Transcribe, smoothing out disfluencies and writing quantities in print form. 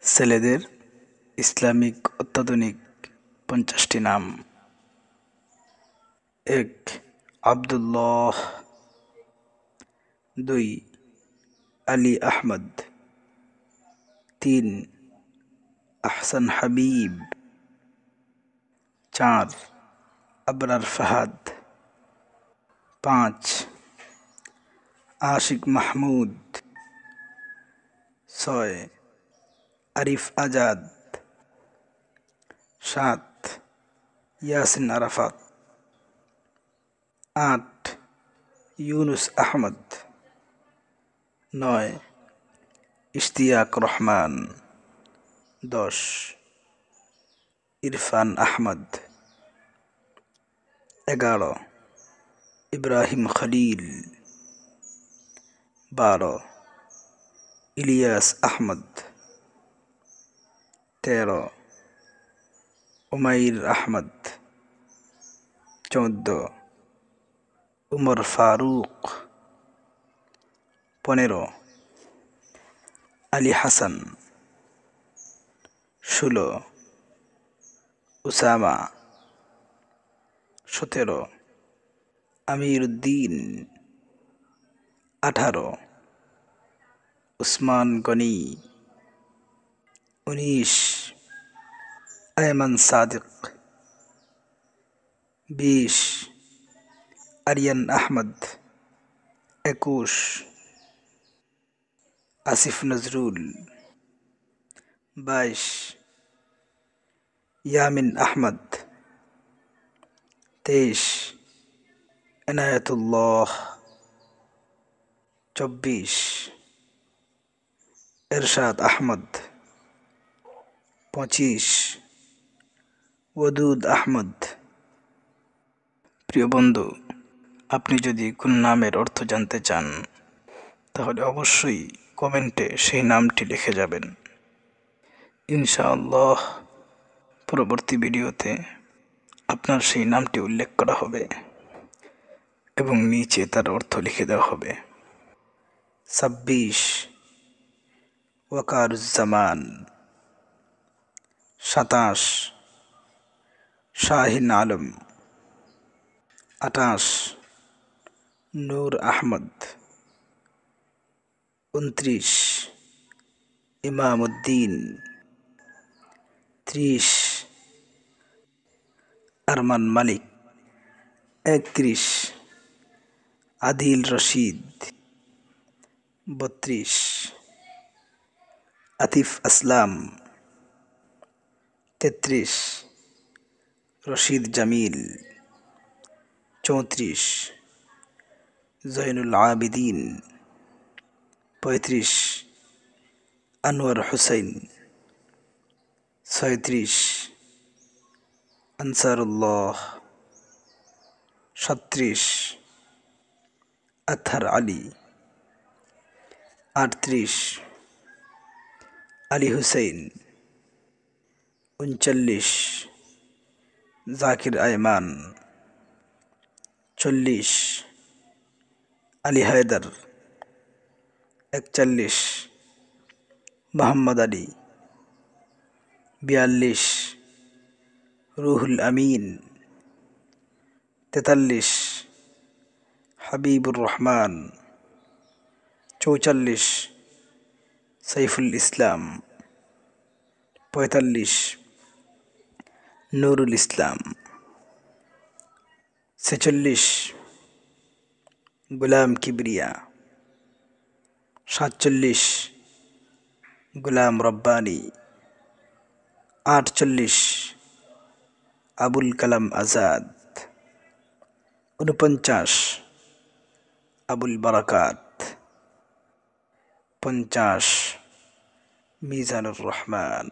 ছেলেদের ইসলামিক অত্যাধুনিক ৫০টি নাম। ১. আব্দুল্লাহ। ২. আলী আহমদ। ৩. আহসান হাবিব। ৪. আবরার ফাহাদ। ৫. আশিক মাহমুদ। ৬. আরিফ আজাদ। ৭. ইয়াসিন আরাফাত। ৮. ইউনুস আহমদ। ৯. ইশতিয়াক রহমান। ১০. ইরফান আহমদ। ১১. ইব্রাহিম খলিল। ১২. ইলিয়াস আহমদ। ১৩. উমাইর আহমদ। ১৪. উমর ফারুক। ১৫. আলী হাসান। ১৬. উসামা। ১৭. আমির উদ্দিন। ১৮. উসমান গনি। ১৯. আয়মান সাদিক। ২০. আরিয়ান আহমদ। ২১. আসিফ নজরুল। ২২. ইয়ামিন আহমদ। ২৩. এনায়েতুল্লাহ। ২৪. এরশাদ আহমদ। ২৫. ওদুদ আহমদ। প্রিয় বন্ধু, আপনি যদি কোন নামের অর্থ জানতে চান তাহলে অবশ্যই কমেন্টে সেই নামটি লিখে যাবেন। ইনশাআল্লাহ পরবর্তী ভিডিওতে আপনার সেই নামটি উল্লেখ করা হবে এবং নিচে তার অর্থ লিখে দেওয়া হবে। ২৬. ওয়াকারুজ্জামান। ২৭. শাহিন আলম। ২৮. নূর আহমদ। ২৯. ইমাম উদ্দিন। ৩০. আরমান মালিক। ৩১. আদিল রশিদ। ৩২. আতিফ আসলাম। ৩৩. রশিদ জামিল। ৩৪. জৈনুল আবিদিন। ৩৫. আনোয়ার হুসাইন। ৩৬. আনসারুল্লাহ। ৩৭. আতহার আলী। ৩৮. আলী হুসাইন। ৩৯. জাকির আয়মান। ৪০. আলী হায়দার। ৪১. মোহাম্মদ আলী। ৪২. রুহুল আমিন। ৪৩. হাবিবুর রহমান। ৪৪. সাইফুল ইসলাম। ৪৫. নুরুল ইসলাম। ৪৬. গোলাম কিবরিয়া। ৪৭. গোলাম রব্বানী। ৪৮. আবুল কালাম আজাদ। ৪৯. আবুল বারাকাত। ৫০. মিজানুর রহমান।